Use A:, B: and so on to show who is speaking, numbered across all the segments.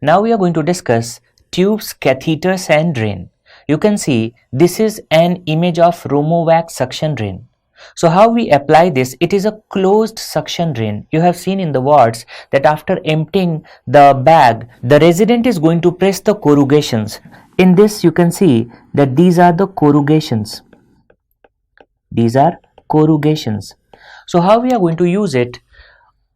A: Now we are going to discuss tubes, catheters and drain. You can see this is an image of Romovac suction drain. So how we apply this? It is a closed suction drain. You have seen in the wards that after emptying the bag, the resident is going to press the corrugations. In this you can see that these are the corrugations. These are corrugations. So how we are going to use it?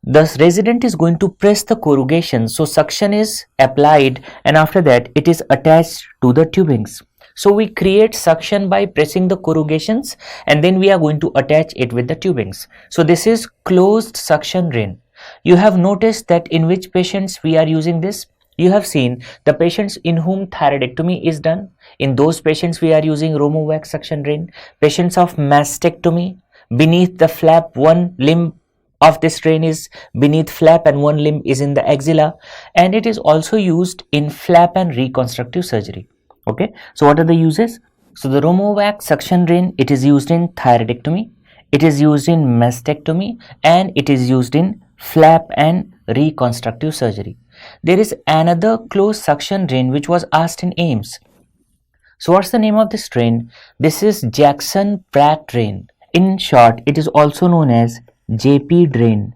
A: The resident is going to press the corrugation, so suction is applied and after that it is attached to the tubings. So we create suction by pressing the corrugations and then we are going to attach it with the tubings. So this is closed suction drain. You have noticed that in which patients we are using this? You have seen the patients in whom thyroidectomy is done. In those patients we are using Romovac suction drain. Patients of mastectomy, beneath the flap, one limb of this drain is beneath flap and one limb is in the axilla, and it is also used in flap and reconstructive surgery. Okay, so what are the uses? So the Romovac suction drain, it is used in thyroidectomy, it is used in mastectomy, and it is used in flap and reconstructive surgery. There is another closed suction drain which was asked in AIIMS. So what's the name of this drain? This is Jackson-Pratt drain. In short, it is also known as JP drain.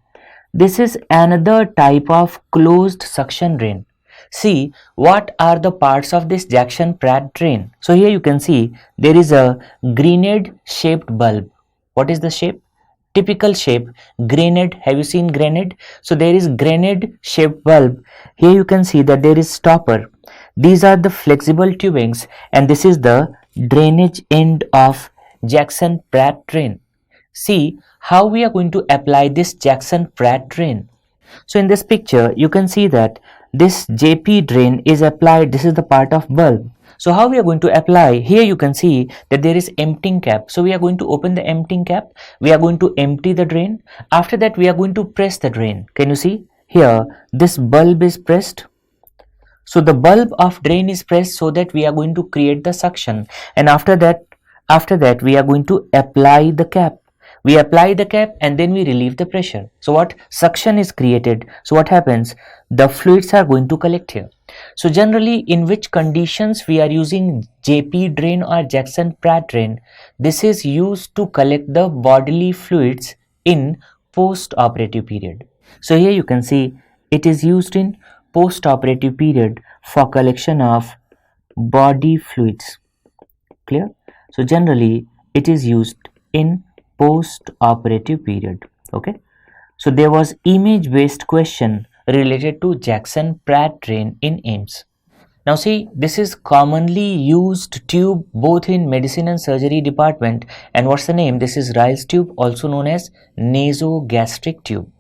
A: This is another type of closed suction drain. See what are the parts of this Jackson-Pratt drain. So here you can see there is a grenade shaped bulb. What is the shape? Typical shape, grenade. Have you seen grenade? So there is grenade shaped bulb. Here you can see that there is stopper. These are the flexible tubings and this is the drainage end of Jackson-Pratt drain. See how we are going to apply this Jackson-Pratt drain. So in this picture you can see that this JP drain is applied. This is the part of bulb. So how we are going to apply? Here you can see that there is emptying cap. So we are going to open the emptying cap. We are going to empty the drain. After that we are going to press the drain. Can you see? Here this bulb is pressed. So the bulb of drain is pressed so that we are going to create the suction, and after that we are going to apply the cap. We apply the cap and then we relieve the pressure. So what? Suction is created. So what happens? The fluids are going to collect here. So generally in which conditions we are using JP drain or Jackson-Pratt drain? This is used to collect the bodily fluids in post-operative period. So here you can see it is used in post-operative period for collection of body fluids. Clear? So generally it is used in post-operative period. Okay, so there was image based question related to Jackson-Pratt drain in AIIMS. Now see, this is commonly used tube both in medicine and surgery department, and what's the name? This is Ryle's tube, also known as nasogastric tube.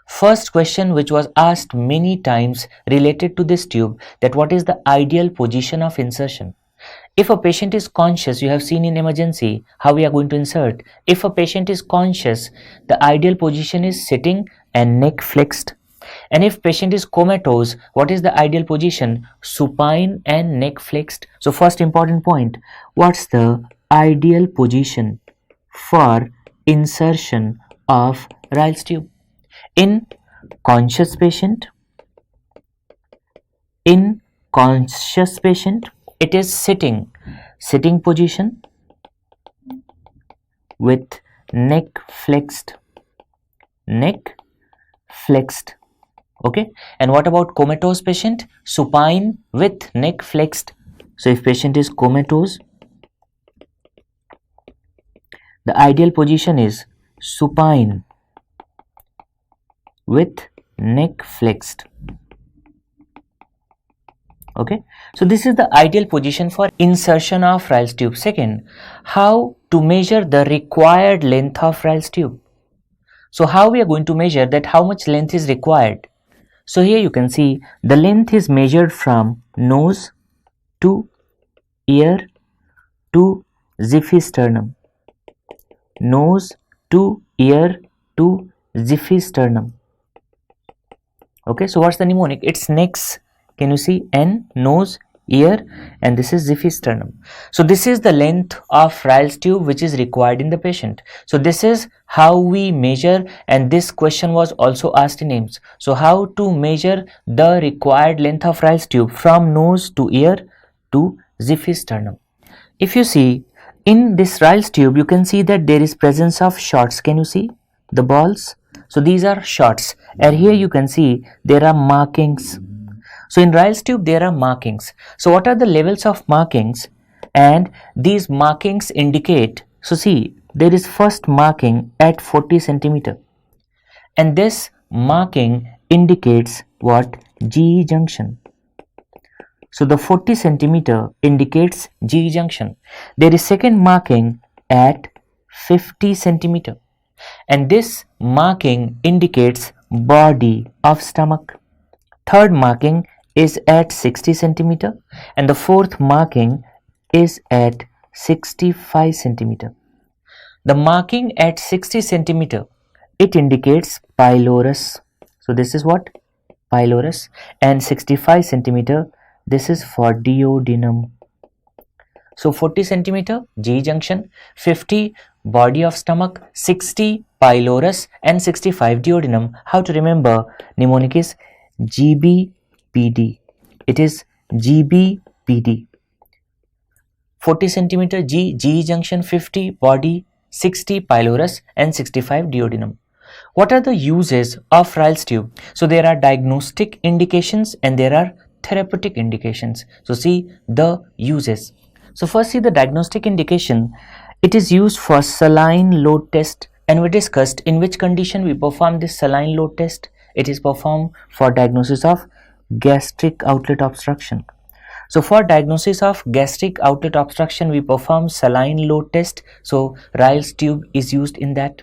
A: First question which was asked many times related to this tube, that what is the ideal position of insertion? If a patient is conscious, you have seen in emergency how we are going to insert. If a patient is conscious, the ideal position is sitting and neck flexed. And if patient is comatose, what is the ideal position? Supine and neck flexed. So first important point, what's the ideal position for insertion of Ryle's tube? In conscious patient, it is sitting position with neck flexed. Okay, and what about comatose patient? Supine with neck flexed. So if patient is comatose, the ideal position is supine with neck flexed. Okay, so this is the ideal position for insertion of Ryle's tube. Second, how to measure the required length of Ryle's tube? So how we are going to measure that, how much length is required? So here you can see the length is measured from nose to ear to xiphisternum. Nose to ear to xiphisternum. Okay, so what's the mnemonic? It's necks. Can you see? N, nose, ear, and this is xiphisternum. So this is the length of Ryle's tube which is required in the patient. So this is how we measure, and this question was also asked in AIIMS. So how to measure the required length of Ryle's tube from nose to ear to xiphisternum. If you see in this Ryle's tube, you can see that there is presence of shots. Can you see the balls? So these are shots, and here you can see there are markings. So in Ryle's tube there are markings. So what are the levels of markings? And these markings indicate, so see, there is first marking at 40 centimeter, and this marking indicates what? GE junction. So the 40 centimeter indicates GE junction. There is second marking at 50 centimeter, and this marking indicates body of stomach. Third marking is at 60 centimeter, and the fourth marking is at 65 centimeter. The marking at 60 centimeter, it indicates pylorus. So this is what? Pylorus. And 65 centimeter, this is for duodenum. So 40 centimeter GE junction, 50 body of stomach, 60 pylorus, and 65 duodenum. How to remember? Mnemonic is GBPD. It is GBPD. 40 centimeter GE junction, 50 body, 60 pylorus, and 65 duodenum. What are the uses of Ryle's tube? So there are diagnostic indications and there are therapeutic indications. So see the uses. So first see the diagnostic indication. It is used for saline load test, and we discussed in which condition we perform this saline load test. It is performed for diagnosis of gastric outlet obstruction. So for diagnosis of gastric outlet obstruction, we perform saline load test. So Ryle's tube is used in that.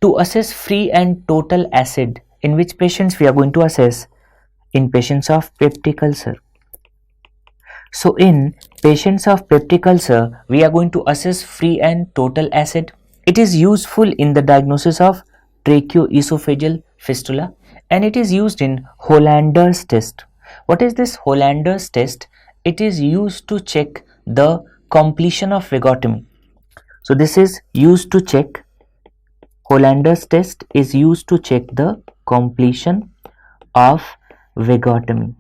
A: To assess free and total acid, in which patients we are going to assess? In patients of peptic ulcer. So in patients of peptic ulcer, we are going to assess free and total acid. It is useful in the diagnosis of tracheoesophageal fistula, and it is used in Hollander's test. What is this Hollander's test? It is used to check the completion of vagotomy. So this is used to check, Hollander's test is used to check the completion of vagotomy.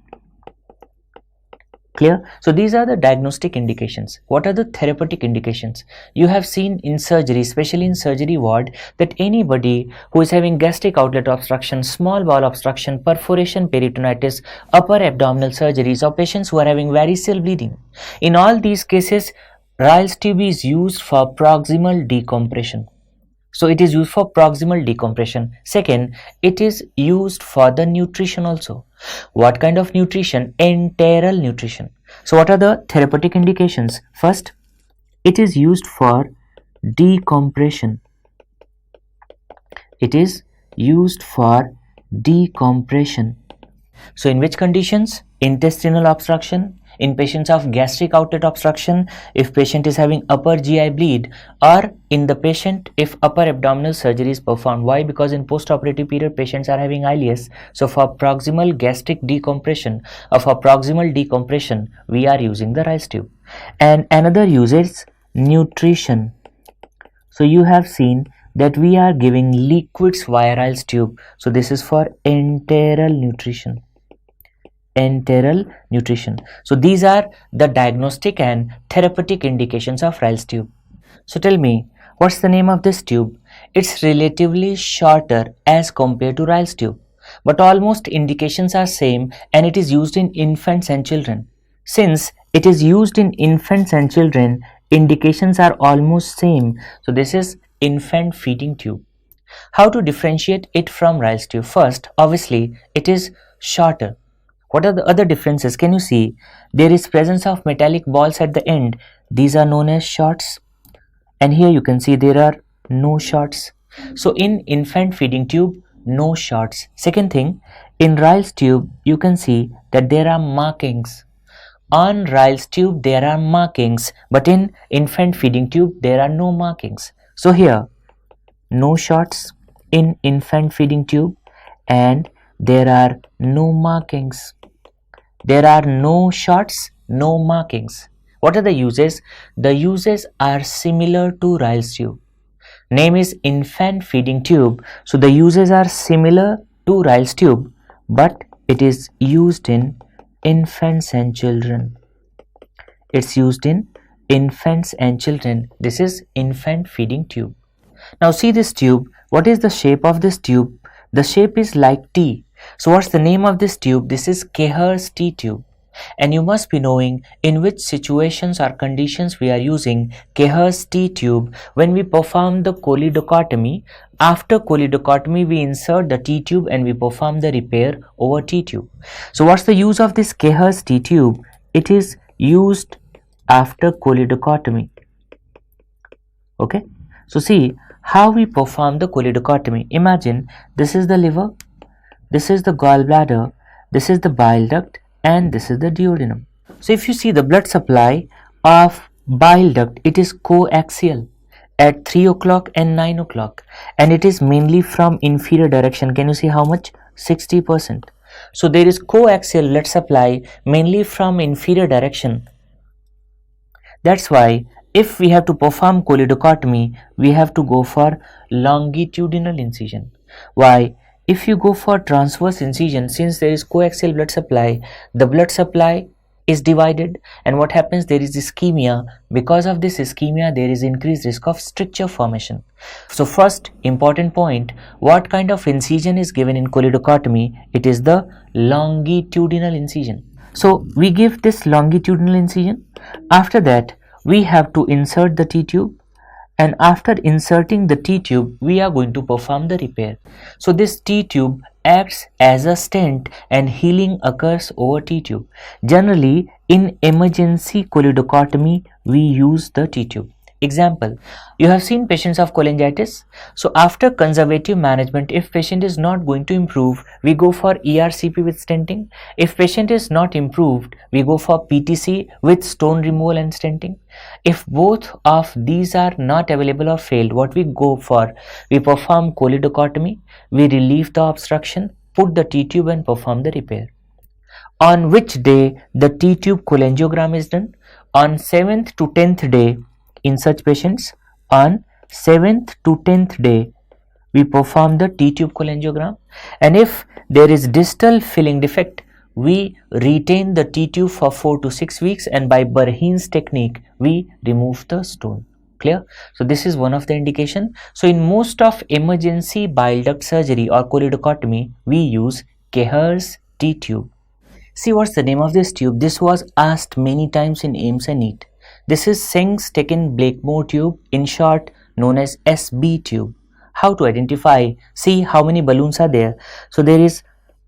A: Clear? So these are the diagnostic indications. What are the therapeutic indications? You have seen in surgery, especially in surgery ward, that anybody who is having gastric outlet obstruction, small bowel obstruction, perforation, peritonitis, upper abdominal surgeries, or patients who are having variceal bleeding, in all these cases, Ryle's tube is used for proximal decompression. So it is used for proximal decompression. Second, it is used for the nutrition also. What kind of nutrition? Enteral nutrition. So what are the therapeutic indications? First, it is used for decompression. It is used for decompression. So in which conditions? Intestinal obstruction, in patients of gastric outlet obstruction, if patient is having upper GI bleed, or in the patient if upper abdominal surgery is performed. Why? Because in post-operative period patients are having ileus. So for proximal gastric decompression or for proximal decompression, we are using the Ryle's tube. And another use is nutrition. So you have seen that we are giving liquids via Ryle's tube. So this is for enteral nutrition. Enteral nutrition. So these are the diagnostic and therapeutic indications of Ryle's tube. So tell me, what's the name of this tube? It's relatively shorter as compared to Ryle's tube, but almost indications are same, and it is used in infants and children. Since it is used in infants and children, indications are almost same. So this is infant feeding tube. How to differentiate it from Ryle's tube? First, obviously, it is shorter. What are the other differences? Can you see? There is presence of metallic balls at the end. These are known as shots. And here you can see there are no shots. So in infant feeding tube, no shots. Second thing, in Ryle's tube, you can see that there are markings. On Ryle's tube, there are markings, but in infant feeding tube, there are no markings. So here, no shots in infant feeding tube, and there are no markings. There are no shots no markings. What are the uses? The uses are similar to Ryle's tube. Name is infant feeding tube. So the uses are similar to Ryle's tube, but it is used in infants and children. It's used in infants and children. This is infant feeding tube. Now see this tube. What is the shape of this tube? The shape is like T. So what's the name of this tube? This is Kehr's T tube. And you must be knowing in which situations or conditions we are using Kehr's T tube when we perform the choledochotomy. After choledochotomy, we insert the T tube and we perform the repair over T tube. So what's the use of this Kehr's T tube? It is used after choledochotomy. Okay, so see how we perform the choledochotomy. Imagine this is the liver, this is the gallbladder, this is the bile duct, and this is the duodenum. So if you see the blood supply of bile duct, it is coaxial at 3 o'clock and 9 o'clock, and it is mainly from inferior direction. Can you see how much? 60%. So there is coaxial blood supply mainly from inferior direction. That's why if we have to perform choledochotomy, we have to go for longitudinal incision. Why? If you go for transverse incision, since there is coaxial blood supply, the blood supply is divided, and what happens? There is ischemia. Because of this ischemia, there is increased risk of stricture formation. So first important point, what kind of incision is given in choledochotomy? It is the longitudinal incision. So we give this longitudinal incision. After that, we have to insert the T tube, and after inserting the T tube, we are going to perform the repair. So this T tube acts as a stent and healing occurs over T tube. Generally, in emergency choledochotomy, we use the T tube. Example, you have seen patients of cholangitis. So after conservative management, if patient is not going to improve, we go for ERCP with stenting. If patient is not improved, we go for PTC with stone removal and stenting. If both of these are not available or failed, what we go for? We perform choledochotomy, we relieve the obstruction, put the T tube and perform the repair. On which day the T tube cholangiogram is done? On 7th to 10th day. In such patients, on 7th to 10th day, we perform the T tube cholangiogram, and if there is distal filling defect, we retain the T tube for 4 to 6 weeks, and by Burheen's technique, we remove the stone. Clear? So this is one of the indication. So in most of emergency bile duct surgery or choledochotomy, we use Kehr's T tube. See what's the name of this tube? This was asked many times in AIIMS and NEET. This is Singh-Steichen-Blakemore tube, in short known as SB tube. How to identify? See how many balloons are there. So there is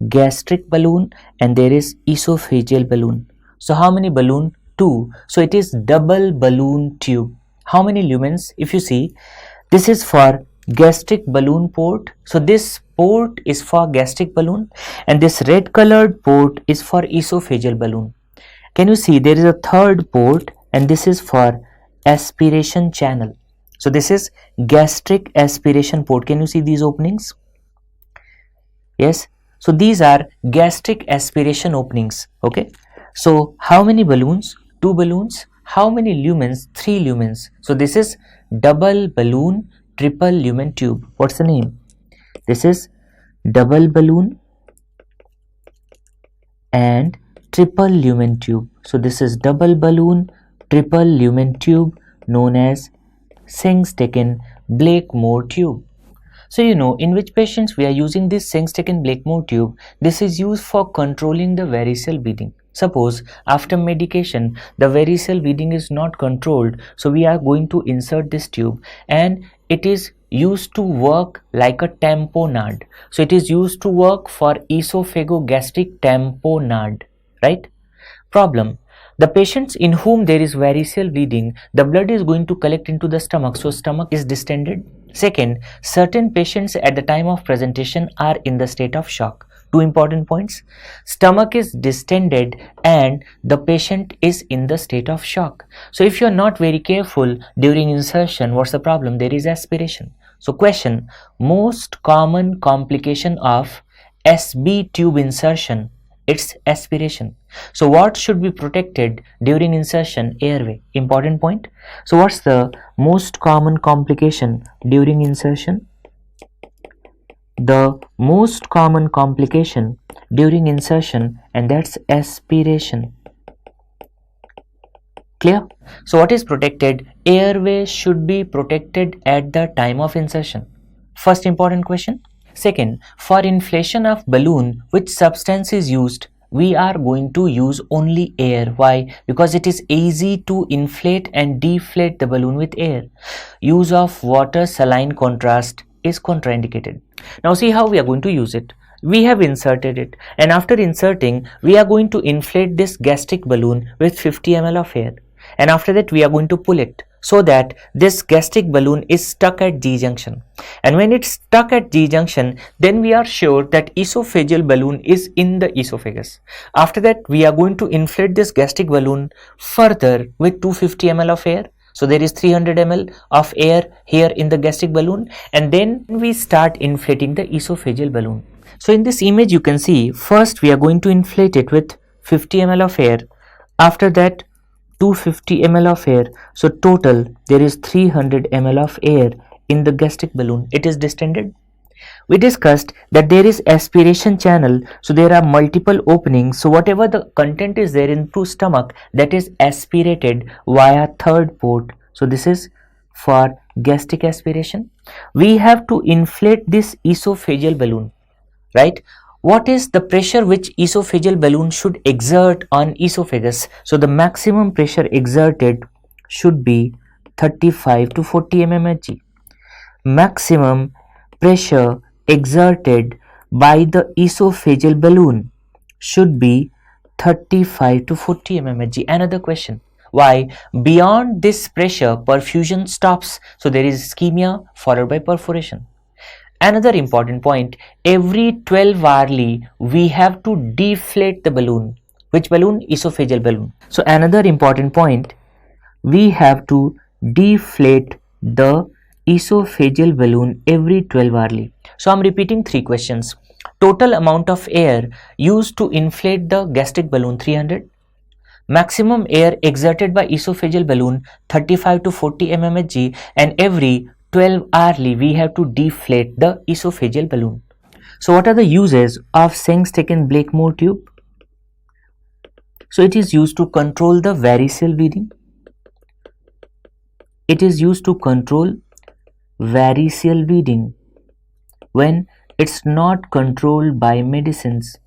A: gastric balloon and there is esophageal balloon. So how many balloon? 2. So it is double balloon tube. How many lumens? If you see, this is for gastric balloon port. So this port is for gastric balloon, and this red colored port is for esophageal balloon. Can you see there is a third port, and this is for aspiration channel. So this is gastric aspiration port. Can you see these openings? Yes. So these are gastric aspiration openings. Okay. So how many balloons? 2 balloons. How many lumens? 3 lumens. So this is double balloon triple lumen tube. What's the name? This is double balloon and triple lumen tube. So this is double balloon triple lumen tube known as Singh-Steichen-Blakemore tube. So you know in which patients we are using this Singh-Steichen-Blakemore tube. This is used for controlling the varicose bleeding. Suppose after medication the varicose bleeding is not controlled, so we are going to insert this tube, and it is used to work like a tamponade. So it is used to work for esophagogastric tamponade, right? Problem: the patients in whom there is varicose bleeding, the blood is going to collect into the stomach, so stomach is distended. Second, certain patients at the time of presentation are in the state of shock. 2 important points: stomach is distended and the patient is in the state of shock. So if you are not very careful during insertion, what's the problem? There is aspiration. So question: most common complication of SB tube insertion It's aspiration. So what should be protected during insertion? Airway. Important point. So what's the most common complication during insertion? The most common complication during insertion, and that's aspiration. Clear? So what is protected? Airway should be protected at the time of insertion. First important question. Second, for inflation of balloon, which substance is used? We are going to use only air. Why? Because it is easy to inflate and deflate the balloon with air. Use of water saline contrast is contraindicated. Now see how we are going to use it. We have inserted it, and after inserting, we are going to inflate this gastric balloon with 50 ml of air, and after that we are going to pull it so that this gastric balloon is stuck at G junction. And when it's stuck at G junction, then we are sure that esophageal balloon is in the esophagus. After that, we are going to inflate this gastric balloon further with 250 ml of air. So there is 300 ml of air here in the gastric balloon, and then we start inflating the esophageal balloon. So in this image you can see, first we are going to inflate it with 50 ml of air, after that 250 ml of air, so total there is 300 ml of air in the gastric balloon. It is distended. We discussed that there is aspiration channel, so there are multiple openings, so whatever the content is there into stomach, that is aspirated via third port. So this is for gastric aspiration. We have to inflate this esophageal balloon, right? What is the pressure which esophageal balloon should exert on esophagus? So the maximum pressure exerted should be 35 to 40 mmHg. Maximum pressure exerted by the esophageal balloon should be 35 to 40 mmHg. Another question. Why? Beyond this pressure, perfusion stops. So there is ischemia followed by perforation. Another important point, every 12 hourly we have to deflate the balloon. Which balloon? Esophageal balloon. So another important point, we have to deflate the esophageal balloon every 12 hourly. So I'm repeating three questions. Total amount of air used to inflate the gastric balloon 300. Maximum air exerted by esophageal balloon 35 to 40 mmHg, and every 12 hourly we have to deflate the esophageal balloon. So what are the uses of Sengstaken-Blakemore tube? So it is used to control the variceal bleeding. It is used to control variceal bleeding when it's not controlled by medicines.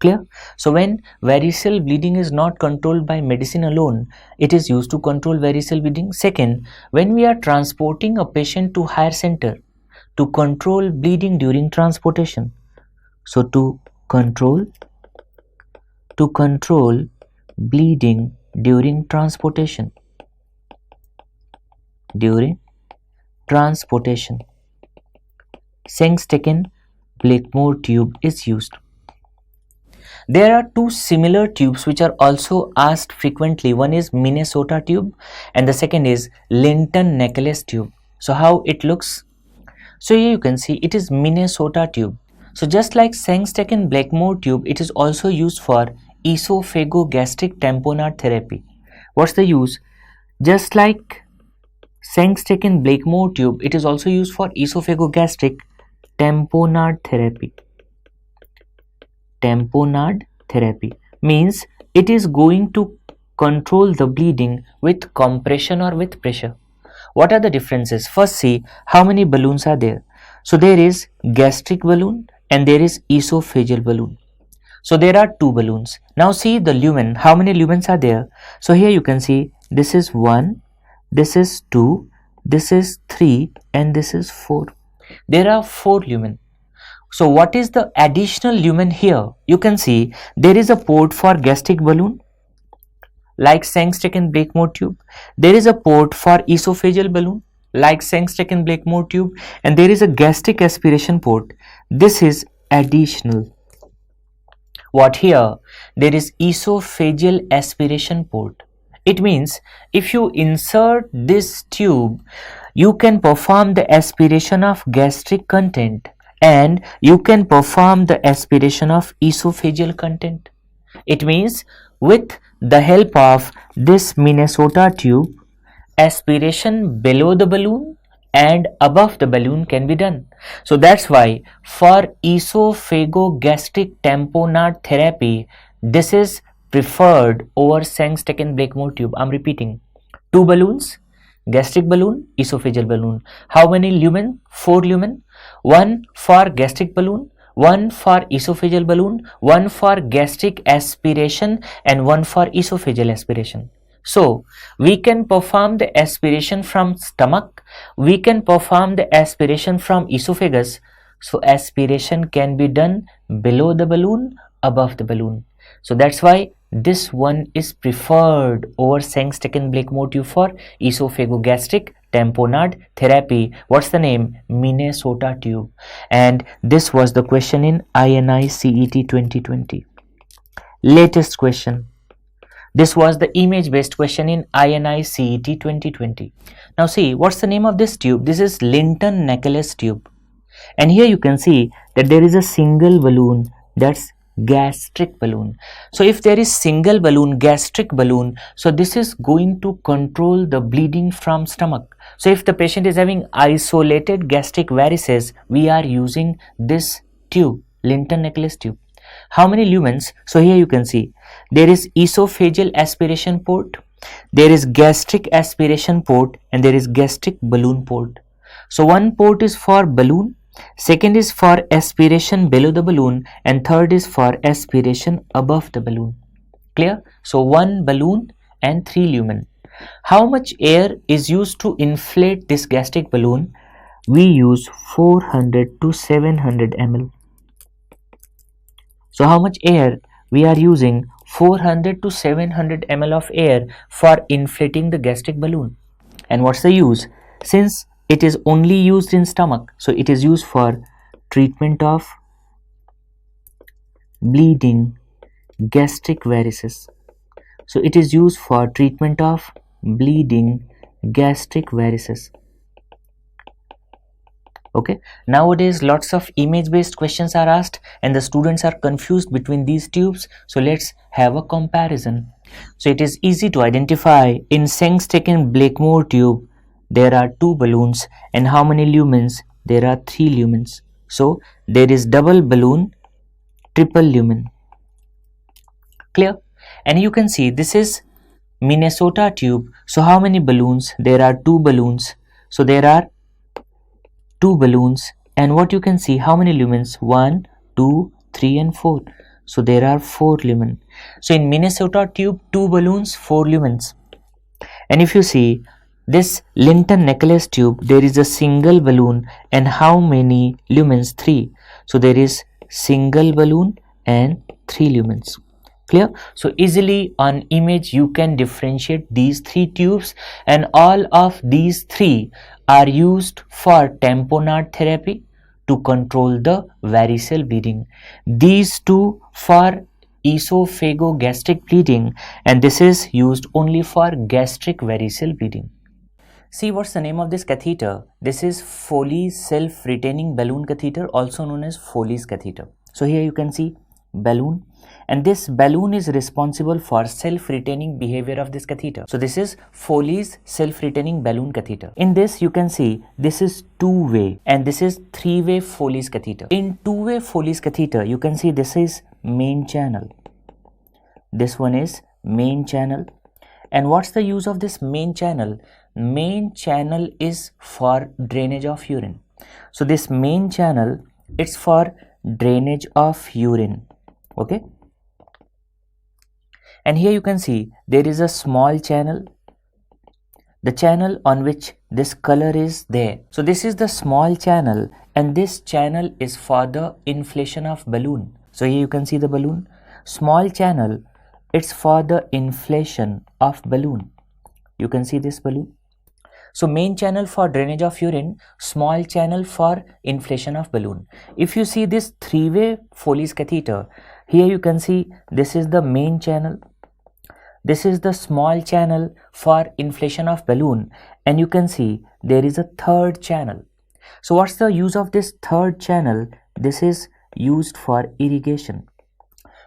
A: Clear? So when variceal bleeding is not controlled by medicine alone, it is used to control variceal bleeding. Second, when we are transporting a patient to higher center, to control bleeding during transportation. So to control bleeding during transportation. Sengstaken-Blakemore tube is used. There are two similar tubes which are also asked frequently. One is Minnesota tube and the second is Linton-Necklace tube. So how it looks? So here you can see it is Minnesota tube. So just like Sengstaken-Blakemore tube, it is also used for esophagogastric tamponade therapy. What's the use? Just like Sengstaken-Blakemore tube, it is also used for esophagogastric tamponade therapy. Tamponade therapy means it is going to control the bleeding with compression or with pressure. What are the differences? First, see how many balloons are there. So there is gastric balloon and there is esophageal balloon. So there are two balloons. Now see the lumen. How many lumens are there? So here you can see this is 1, this is 2, this is 3 and this is 4. There are 4 lumen. So what is the additional lumen here? You can see there is a port for gastric balloon like Sengstaken-Blakemore tube. There is a port for esophageal balloon like Sengstaken-Blakemore tube, and there is a gastric aspiration port. This is additional. What here? There is esophageal aspiration port. It means if you insert this tube, you can perform the aspiration of gastric content and you can perform the aspiration of esophageal content. It means with the help of this Minnesota tube, aspiration below the balloon and above the balloon can be done. So that's why for esophagogastric tamponade therapy, this is preferred over Sangstecken-Blakemore tube. I'm repeating, two balloons, gastric balloon, esophageal balloon. How many lumen? 4 lumen. One for gastric balloon, one for esophageal balloon, one for gastric aspiration, and one for esophageal aspiration. So we can perform the aspiration from stomach, we can perform the aspiration from esophagus. So aspiration can be done below the balloon, above the balloon. So that's why this one is preferred over Sangstecken-Blakemore tube for esophagogastric tamponade therapy. What's the name? Minnesota tube. And this was the question in INI CET 2020. Latest question. This was the image-based question in INI CET 2020. Now see, what's the name of this tube? This is Linton-Necklace tube. And here you can see that there is a single balloon, that's gastric balloon. So if there is single balloon, gastric balloon, so this is going to control the bleeding from stomach. So if the patient is having isolated gastric varices, we are using this tube, Linton-Necklace tube. How many lumens? So here you can see there is esophageal aspiration port, there is gastric aspiration port, and there is gastric balloon port. So one port is for balloon, second is for aspiration below the balloon, and third is for aspiration above the balloon. Clear? So one balloon and 3 lumen. How much air is used to inflate this gastric balloon? We use 400 to 700 ml. So how much air? We are using 400 to 700 ml of air for inflating the gastric balloon. And what's the use? Since it is only used in stomach, so it is used for treatment of bleeding gastric varices. So it is used for treatment of bleeding gastric varices. Okay, nowadays lots of image based questions are asked and the students are confused between these tubes. So let's have a comparison. So it is easy to identify. In Sangstecken-Blakemore tube there are 2 balloons, and how many lumens? There are 3 lumens. So there is double balloon, triple lumen. Clear? And you can see this is Minnesota tube. So how many balloons? There are 2 balloons. So there are 2 balloons, and what you can see, how many lumens? 1, 2, 3 and 4. So there are 4 lumen. So in Minnesota tube, 2 balloons, 4 lumens. And if you see this Linton-Necklace tube, there is a single balloon, and how many lumens? 3. So there is single balloon and 3 lumens. Clear? So easily on image you can differentiate these 3 tubes, and all of these 3 are used for tamponade therapy to control the varicose bleeding. These 2 for esophagogastric bleeding, and this is used only for gastric varicose bleeding. See, what's the name of this catheter? This is Foley's self-retaining balloon catheter, also known as Foley's catheter. So here you can see balloon, and this balloon is responsible for self-retaining behavior of this catheter. So this is Foley's self-retaining balloon catheter. In this you can see this is 2-way and this is 3-way Foley's catheter. In 2-way Foley's catheter you can see this is main channel, this one is main channel. And what's the use of this main channel? Main channel is for drainage of urine. So this main channel, it's for drainage of urine. Okay, and here you can see there is a small channel, the channel on which this color is there. So this is the small channel, and this channel is for the inflation of balloon. So here you can see the balloon, small channel, it's for the inflation of balloon. You can see this balloon. So main channel for drainage of urine, small channel for inflation of balloon. If you see this 3-way Foley's catheter, here you can see this is the main channel, this is the small channel for inflation of balloon, and you can see there is a third channel. So what's the use of this third channel? This is used for irrigation.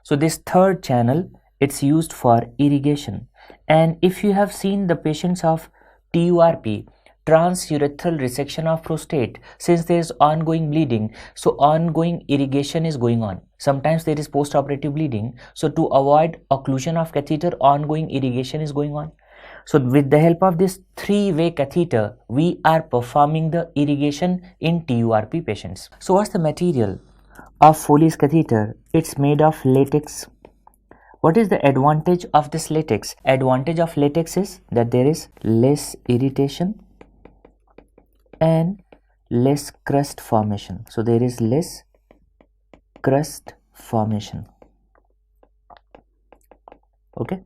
A: So this third channel, it's used for irrigation. And if you have seen the patients of TURP, transurethral resection of prostate, since there is ongoing bleeding, so ongoing irrigation is going on. Sometimes there is post-operative bleeding, so to avoid occlusion of catheter, ongoing irrigation is going on. So with the help of this three-way catheter, we are performing the irrigation in TURP patients. So what's the material of Foley's catheter? It's made of latex. What is the advantage of this latex? Advantage of latex is that there is less irritation and less crust formation. So there is less crust formation. Okay.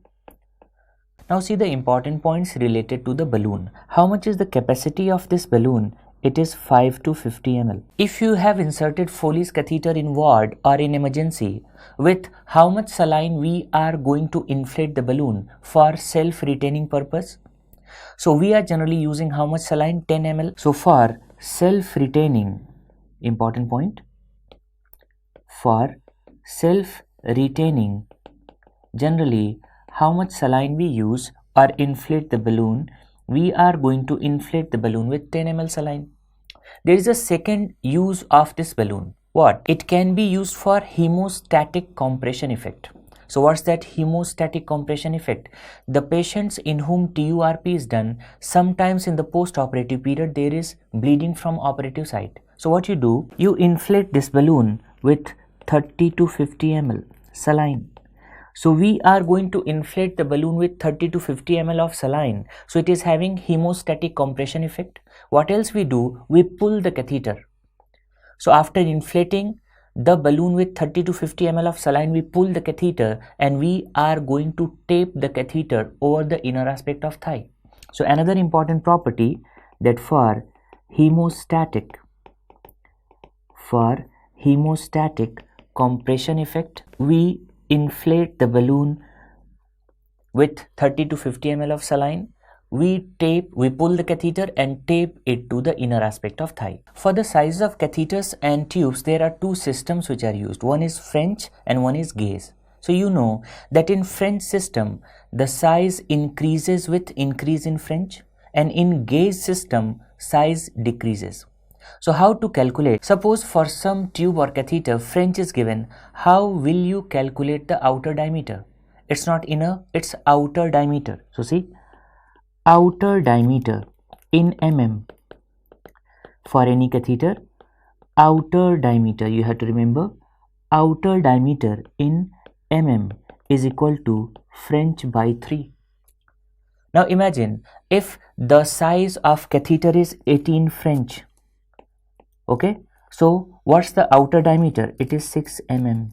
A: Now see the important points related to the balloon. How much is the capacity of this balloon? It is 5 to 50 ml. If you have inserted Foley's catheter in ward or in emergency, with how much saline we are going to inflate the balloon for self-retaining purpose? So we are generally using how much saline? 10 ml. So for self-retaining, important point, for self-retaining, generally how much saline we use or inflate the balloon? We are going to inflate the balloon with 10 ml saline. There is a second use of this balloon. What? It can be used for hemostatic compression effect. So what's that hemostatic compression effect? The patients in whom TURP is done, sometimes in the post-operative period there is bleeding from operative site. So what you do? You inflate this balloon with 30 to 50 ml saline. So we are going to inflate the balloon with 30 to 50 ml of saline. So it is having hemostatic compression effect. What else we do? We pull the catheter. So after inflating the balloon with 30 to 50 ml of saline, we pull the catheter and we are going to tape the catheter over the inner aspect of thigh. So another important property, that for hemostatic compression effect, we inflate the balloon with 30 to 50 ml of saline. We pull the catheter and tape it to the inner aspect of thigh. For the size of catheters and tubes, there are two systems which are used. One is French and one is gauge. So you know that in French system, the size increases with increase in French, and in gauge system, size decreases. So how to calculate? Suppose for some tube or catheter, French is given. How will you calculate the outer diameter? It's not inner, it's outer diameter. So see, outer diameter in mm for any catheter. Outer diameter, you have to remember, outer diameter in mm is equal to French by 3. Now imagine if the size of catheter is 18 French. Okay, so what's the outer diameter? It is 6 mm.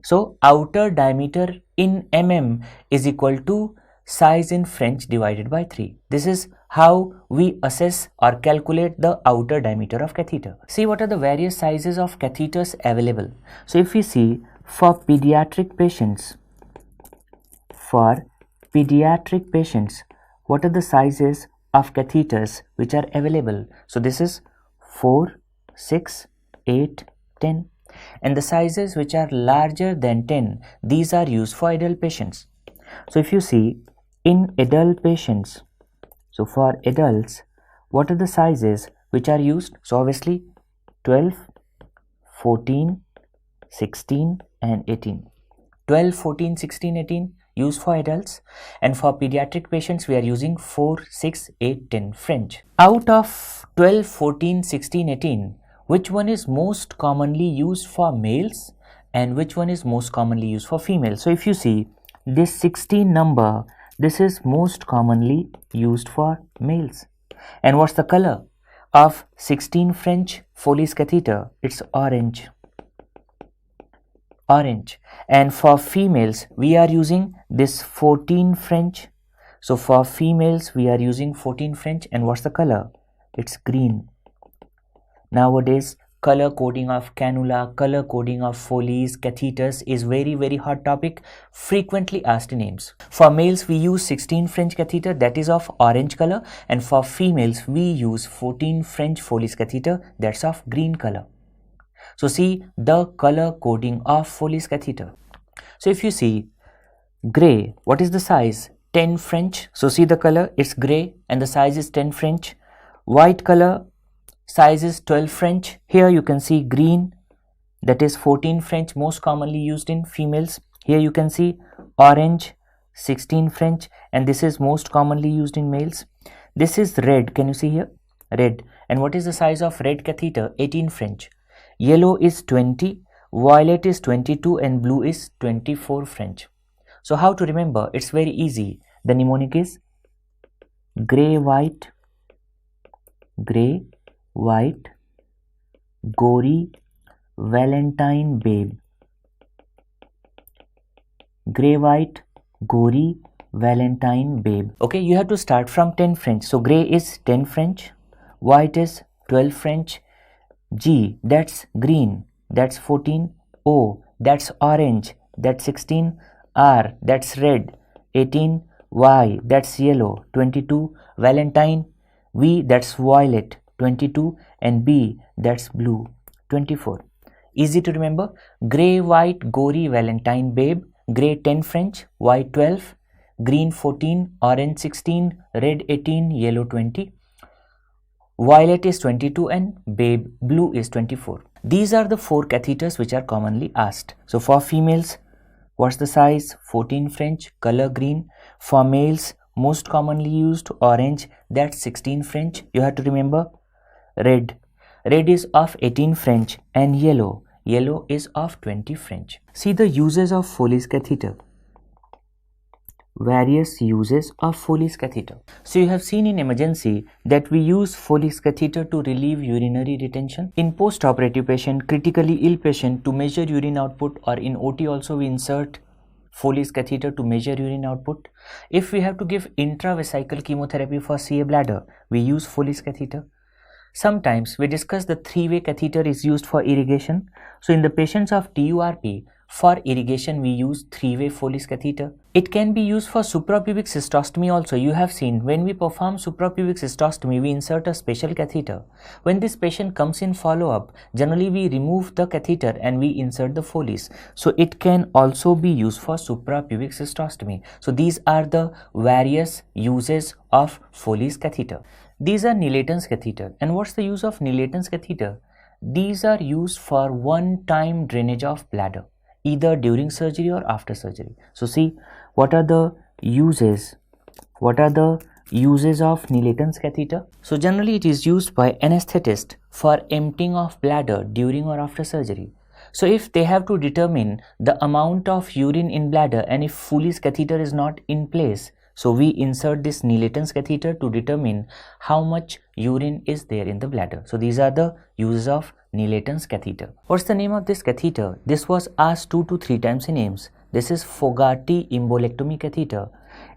A: So outer diameter in mm is equal to size in French divided by 3. This is how we assess or calculate the outer diameter of catheter. See what are the various sizes of catheters available. So if we see for pediatric patients, what are the sizes of catheters which are available? So this is 4, 6, 8, 10, and the sizes which are larger than 10, these are used for adult patients. So if you see in adult patients, so for adults, what are the sizes which are used? So obviously 12, 14, 16 and 18. 12, 14, 16, 18 used for adults, and for pediatric patients we are using 4, 6, 8, 10 French. Out of 12, 14, 16, 18, which one is most commonly used for males and which one is most commonly used for females? So if you see this 16 number, this is most commonly used for males. And what's the color of 16 French Foley's catheter? It's orange. And for females we are using this 14 French. So for females we are using 14 French, and what's the color? It's green. Nowadays color coding of cannula, color coding of Foley's, catheters is very hot topic, frequently asked names. For males we use 16 French catheter, that is of orange color, and for females we use 14 French Foley's catheter, that's of green color. So see the color coding of Foley's catheter. So if you see gray, what is the size? 10 French. So see the color, it's gray and the size is 10 French. White color, size is 12 French. Here you can see green, that is 14 French, most commonly used in females. Here you can see orange, 16 French, and this is most commonly used in males. This is red, can you see here? Red. And what is the size of red catheter? 18 French. Yellow is 20, violet is 22, and blue is 24 French. So how to remember? It's very easy. The mnemonic is gray, white, gory, Valentine, babe. Gray, white, gory, Valentine, babe. Okay, you have to start from 10 French. So gray is 10 French, white is 12 French, G, that's green, that's 14, O, that's orange, that's 16, R, that's red, 18, Y, that's yellow, 22, Valentine, V, that's violet, 22, and B, that's blue, 24. Easy to remember. Gray, white, gory, Valentine, babe. Gray 10 French, white 12, green 14, orange 16, red 18, yellow 20. Violet is 22 and babe blue is 24. These are the 4 catheters which are commonly asked. So for females, what's the size? 14 French, color green. For males, most commonly used orange, that's 16 French. You have to remember red. Red is of 18 French, and yellow is of 20 French. See the uses of Foley's catheter. Various uses of Foley's catheter. So you have seen in emergency that we use Foley's catheter to relieve urinary retention. In post-operative patient, critically ill patient, to measure urine output, or in OT also we insert Foley's catheter to measure urine output. If we have to give intravesical chemotherapy for CA bladder, we use Foley's catheter. Sometimes we discuss the 3-way catheter is used for irrigation. So in the patients of TURP, for irrigation we use 3-way Foley's catheter. It can be used for suprapubic cystostomy also. You have seen when we perform suprapubic cystostomy, we insert a special catheter. When this patient comes in follow-up, generally we remove the catheter and we insert the Foley's. So it can also be used for suprapubic cystostomy. So these are the various uses of Foley's catheter. These are Nilaton's catheter. And what's the use of Nilaton's catheter? These are used for one-time drainage of bladder, either during surgery or after surgery. So see, what are the uses? What are the uses of Nilaton's catheter? So generally it is used by anesthetist for emptying of bladder during or after surgery. So if they have to determine the amount of urine in bladder and if Foley's catheter is not in place, so we insert this Nilaton's catheter to determine how much urine is there in the bladder. So these are the uses of Nilaton's catheter. What's the name of this catheter? This was asked 2 to 3 times in names. This is Fogati Imbolectomy catheter.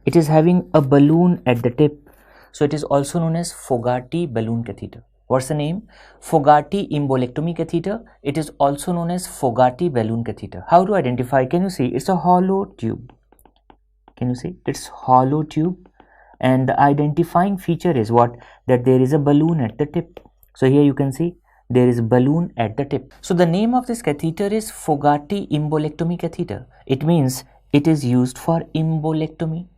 A: It is having a balloon at the tip. So it is also known as Fogati balloon catheter. What's the name? Fogati Imbolectomy catheter. It is also known as Fogati balloon catheter. How to identify? Can you see? It's a hollow tube. Can you see? It's hollow tube, and the identifying feature is what? That there is a balloon at the tip. So here you can see there is a balloon at the tip. So the name of this catheter is Fogati Imbolectomy catheter. It means it is used for imbolectomy.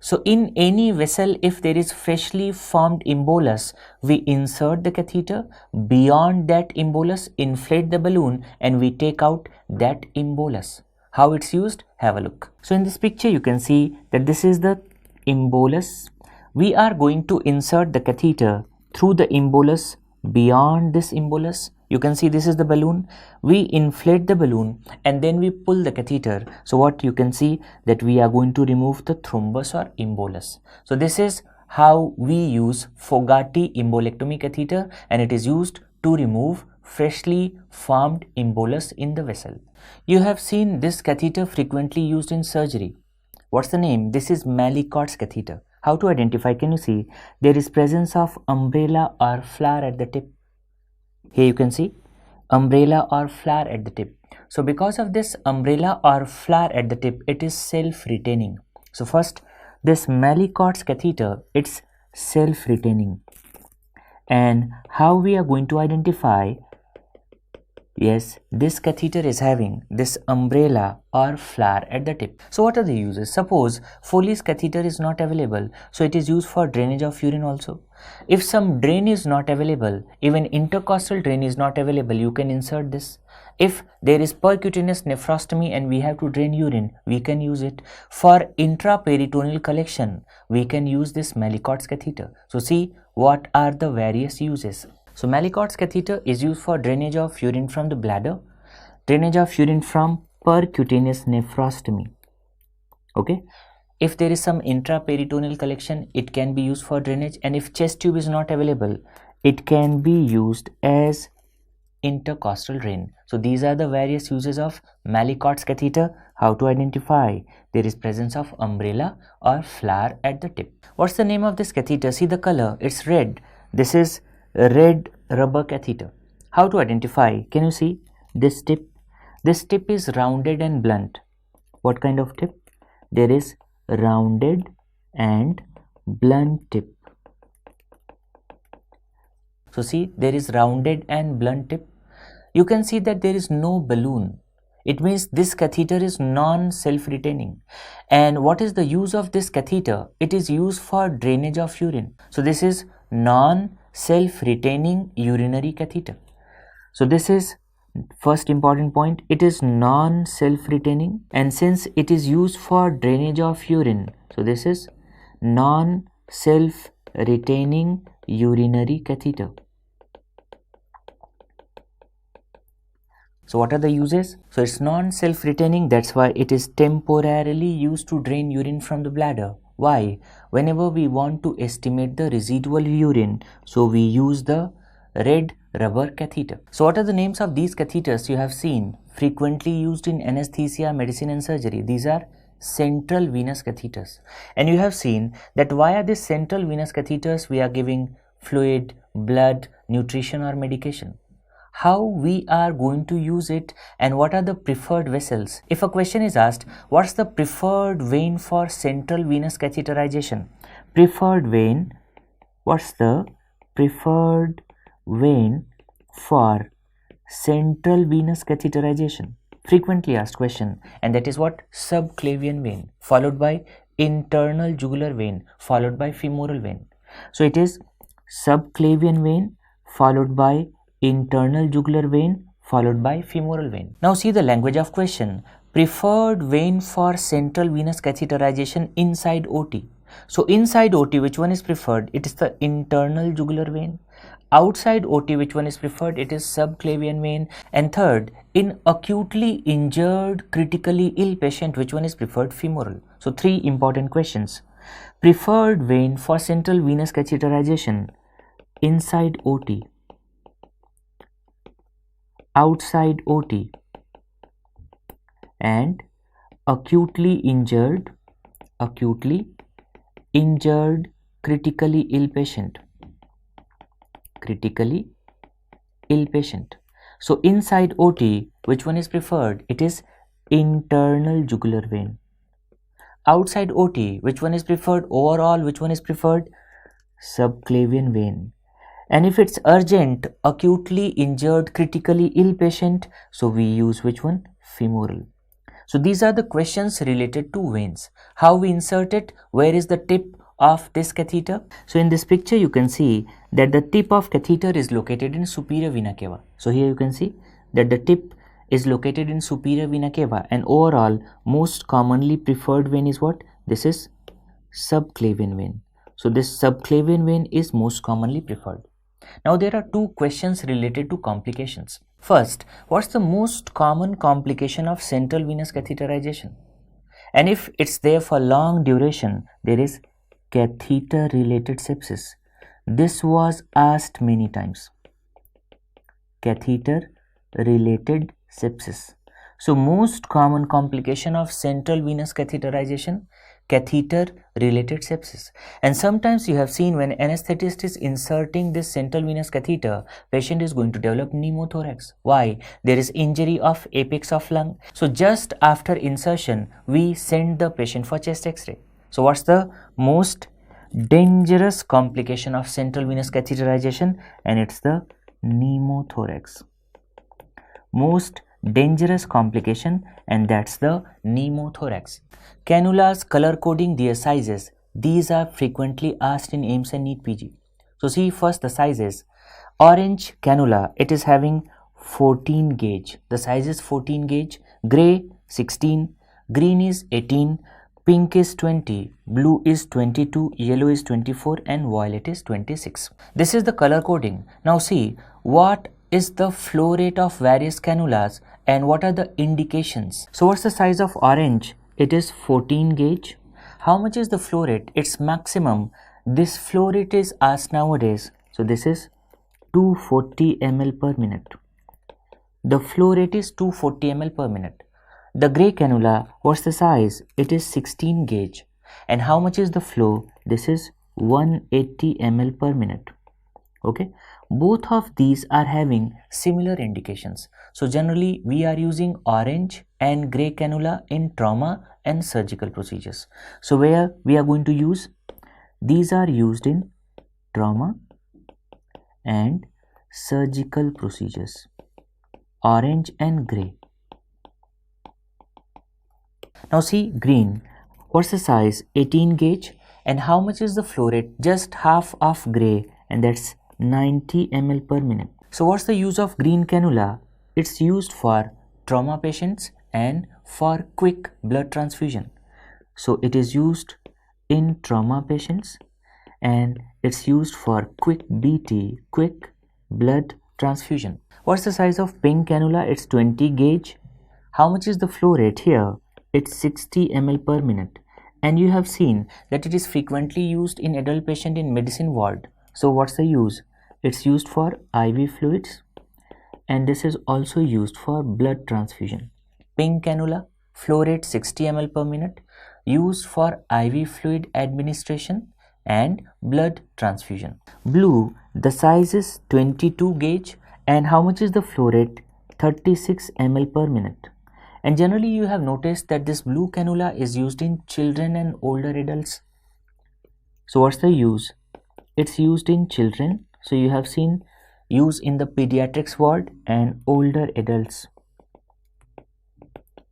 A: So in any vessel, if there is freshly formed embolus, we insert the catheter. Beyond that embolus, inflate the balloon and we take out that embolus. How it's used? Have a look. So in this picture you can see that this is the embolus. We are going to insert the catheter through the embolus. Beyond this embolus, you can see this is the balloon. We inflate the balloon and then we pull the catheter. So what you can see that we are going to remove the thrombus or embolus. So this is how we use Fogati Imbolectomy catheter, and it is used to remove freshly formed embolus in the vessel. You have seen this catheter frequently used in surgery. What's the name? This is Mallicot's catheter. How to identify? Can you see? There is presence of umbrella or flower at the tip. Here you can see umbrella or flower at the tip. So because of this umbrella or flower at the tip, it is self-retaining. So first, this Mallicott's catheter, it's self-retaining. And how we are going to identify, yes, this catheter is having this umbrella or flower at the tip. So what are the uses? Suppose Foley's catheter is not available, so it is used for drainage of urine also. If some drain is not available, even intercostal drain is not available, you can insert this. If there is percutaneous nephrostomy and we have to drain urine, we can use it. For intraperitoneal collection, we can use this Mallicott's catheter. So see what are the various uses. So Mallicott's catheter is used for drainage of urine from the bladder, drainage of urine from percutaneous nephrostomy. Okay. If there is some intraperitoneal collection, it can be used for drainage, and if chest tube is not available, it can be used as intercostal drain. So these are the various uses of Mallicott's catheter. How to identify? There is presence of umbrella or flower at the tip. What's the name of this catheter? See the color, it's red. This is red rubber catheter. How to identify? Can you see this tip? This tip is rounded and blunt. What kind of tip? There is rounded and blunt tip. So see, there is rounded and blunt tip. You can see that there is no balloon. It means this catheter is non-self-retaining. And what is the use of this catheter? It is used for drainage of urine. So this is non-self-retaining urinary catheter. So this is first important point. It is non-self-retaining, and since it is used for drainage of urine, so this is non-self-retaining urinary catheter. So what are the uses? So it's non-self-retaining, that's why it is temporarily used to drain urine from the bladder. Why? Whenever we want to estimate the residual urine, so we use the red rubber catheter. So what are the names of these catheters you have seen frequently used in anesthesia, medicine and surgery? These are central venous catheters. And you have seen that via these central venous catheters we are giving fluid, blood, nutrition or medication. How we are going to use it and what are the preferred vessels? If a question is asked, what's the preferred vein for central venous catheterization? Preferred vein, what's the preferred vein for central venous catheterization? Frequently asked question, and that is what? Subclavian vein, followed by internal jugular vein, followed by femoral vein. So it is subclavian vein followed by internal jugular vein followed by femoral vein. Now see the language of question. Preferred vein for central venous catheterization inside OT. So inside OT, which one is preferred? It is the internal jugular vein. Outside OT, which one is preferred? It is subclavian vein. And third, in acutely injured, critically ill patient, which one is preferred? Femoral. So three important questions. Preferred vein for central venous catheterization inside OT, outside OT, and acutely injured, critically ill patient. So inside OT, which one is preferred? It is internal jugular vein. Outside OT, which one is preferred? Overall, which one is preferred? Subclavian vein. And if it's urgent, acutely injured, critically ill patient, so we use which one? Femoral. So these are the questions related to veins. How we insert it? Where is the tip of this catheter? So in this picture you can see that the tip of catheter is located in superior vena cava. So here you can see that the tip is located in superior vena cava, and overall most commonly preferred vein is what? This is subclavian vein. So this subclavian vein is most commonly preferred. Now there are two questions related to complications. First, what's the most common complication of central venous catheterization? And if it's there for long duration, there is catheter related sepsis. This was asked many times. Catheter related sepsis. So most common complication of central venous catheterization, catheter related sepsis. And sometimes you have seen when anesthetist is inserting this central venous catheter, patient is going to develop pneumothorax. Why? There is injury of apex of lung. So just after insertion, we send the patient for chest x-ray. So what's the most dangerous complication of central venous catheterization? And it's the pneumothorax. Most dangerous complication, and that's the pneumothorax. Cannulas, color coding, their sizes. These are frequently asked in AIIMS and NEET PG. So see first the sizes. Orange cannula, it is having 14 gauge. The size is 14 gauge. Gray 16, green is 18, pink is 20, blue is 22, yellow is 24, and violet is 26. This is the color coding. Now see what is the flow rate of various cannulas and what are the indications. So what's the size of orange? It is 14 gauge. How much is the flow rate? It's maximum. This flow rate is asked nowadays. So this is 240 ml per minute. The flow rate is 240 ml per minute. The gray cannula, what's the size? It is 16 gauge. And how much is the flow? This is 180 ml per minute. Okay. Both of these are having similar indications. So generally we are using orange and gray cannula in trauma and surgical procedures. So where we are going to use? These are used in trauma and surgical procedures. Orange and gray. Now see green. What's the size? 18 gauge. And how much is the flow rate? Just half of gray, and that's 90 ml per minute. So what's the use of green cannula? It's used for trauma patients and for quick blood transfusion. So it is used in trauma patients and it's used for quick BT, quick blood transfusion. What's the size of pink cannula? It's 20 gauge. How much is the flow rate here? It's 60 ml per minute. And you have seen that it is frequently used in adult patient in medicine ward. So what's the use? It's used for IV fluids and this is also used for blood transfusion. Pink cannula, flow rate 60 ml per minute, used for IV fluid administration and blood transfusion. Blue, the size is 22 gauge and how much is the flow rate? 36 ml per minute. And generally you have noticed that this blue cannula is used in children and older adults. So what's the use? It's used in children. So you have seen use in the pediatrics ward and older adults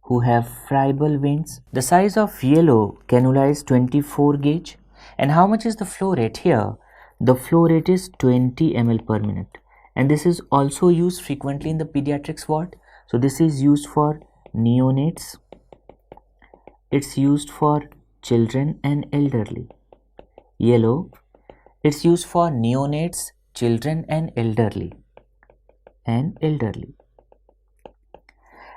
A: who have friable veins. The size of yellow cannula is 24 gauge. And how much is the flow rate here? The flow rate is 20 ml per minute. And this is also used frequently in the pediatrics ward. So this is used for neonates. It's used for children and elderly. Yellow, it's used for neonates, children and elderly.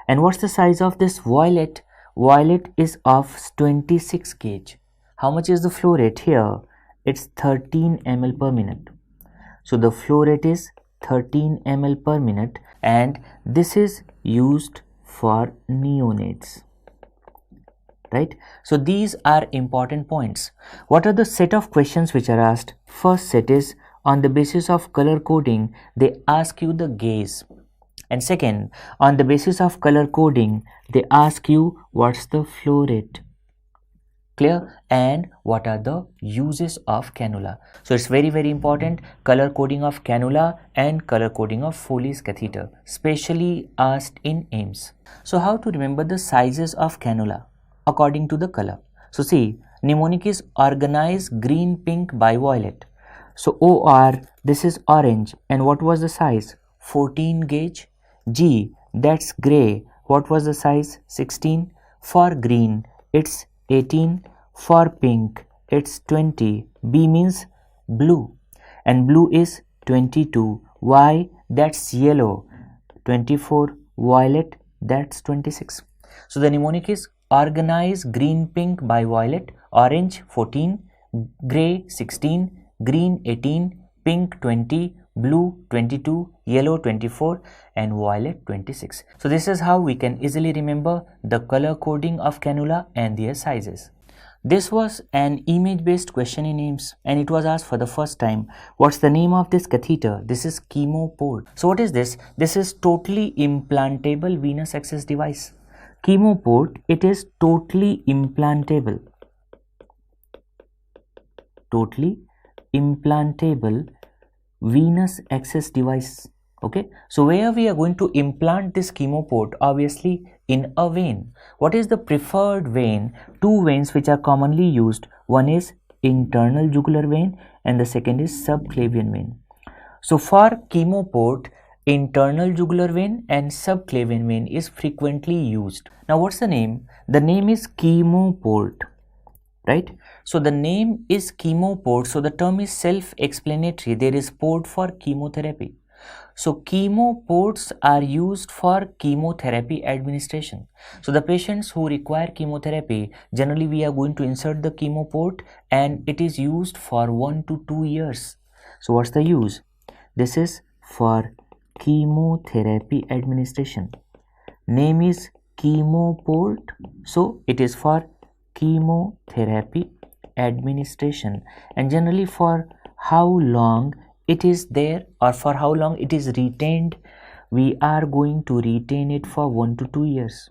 A: And what's the size of this violet? Violet is of 26 gauge. How much is the flow rate here? It's 13 ml per minute. So the flow rate is 13 ml per minute and this is used for neonates. Right? So these are important points. What are the set of questions which are asked? First set is on the basis of color coding, they ask you the gaze. And second, on the basis of color coding, they ask you what's the flow rate. Clear? And what are the uses of cannula. So it's very, very important. Color coding of cannula and color coding of Foley's catheter, specially asked in AIIMS. So how to remember the sizes of cannula according to the color? So see, mnemonic is organized green, pink, violet. So OR, this is orange. And what was the size? 14 gauge. G, that's gray. What was the size? 16. For green, it's 18. For pink, it's 20. B means blue. And blue is 22. Y, that's yellow. 24. Violet, that's 26. So the mnemonic is organized green, pink, violet. Orange 14. Gray 16. Green 18, pink 20, blue 22, yellow 24 and violet 26. So this is how we can easily remember the color coding of cannula and their sizes. This was an image-based question in AIIMS and it was asked for the first time. What's the name of this catheter? This is Chemoport. So what is this? This is totally implantable venous access device. Chemoport, it is totally implantable. Totally implantable venous access device. Okay, so where we are going to implant this chemoport? Obviously in a vein. What is the preferred vein? Two veins which are commonly used. One is internal jugular vein and the second is subclavian vein. So for chemoport, internal jugular vein and subclavian vein is frequently used. Now what's the name? The name is Chemoport, right? So the name is Chemoport. So the term is self-explanatory. There is port for chemotherapy. So chemoports are used for chemotherapy administration. So the patients who require chemotherapy, generally we are going to insert the chemoport and it is used for 1 to 2 years. So what's the use? This is for chemotherapy administration. Name is Chemoport. So it is for chemotherapy administration, and generally for how long it is there or for how long it is retained, we are going to retain it for 1 to 2 years.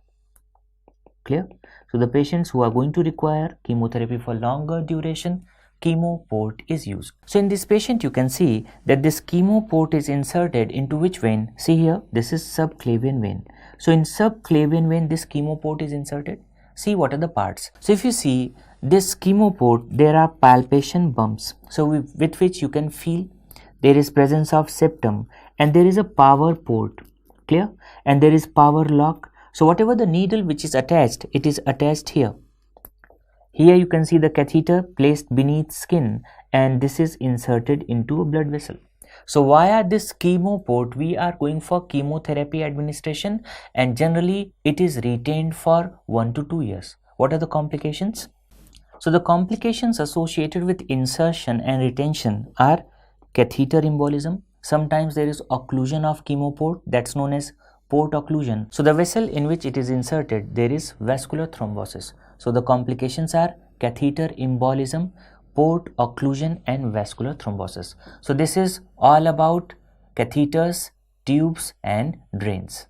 A: Clear? So the patients who are going to require chemotherapy for longer duration, chemoport is used. So in this patient you can see that this chemoport is inserted into which vein? See here, this is subclavian vein. So in subclavian vein this chemoport is inserted. See what are the parts. So if you see this chemoport, there are palpation bumps. So with which you can feel there is presence of septum and there is a power port. Clear? And there is power lock. So whatever the needle which is attached, it is attached here. Here you can see the catheter placed beneath skin and this is inserted into a blood vessel. So via this chemoport we are going for chemotherapy administration and generally it is retained for 1 to 2 years. What are the complications? So the complications associated with insertion and retention are catheter embolism. Sometimes there is occlusion of chemoport, that's known as port occlusion. So the vessel in which it is inserted, there is vascular thrombosis. So the complications are catheter embolism, port occlusion and vascular thrombosis. So this is all about catheters, tubes and drains.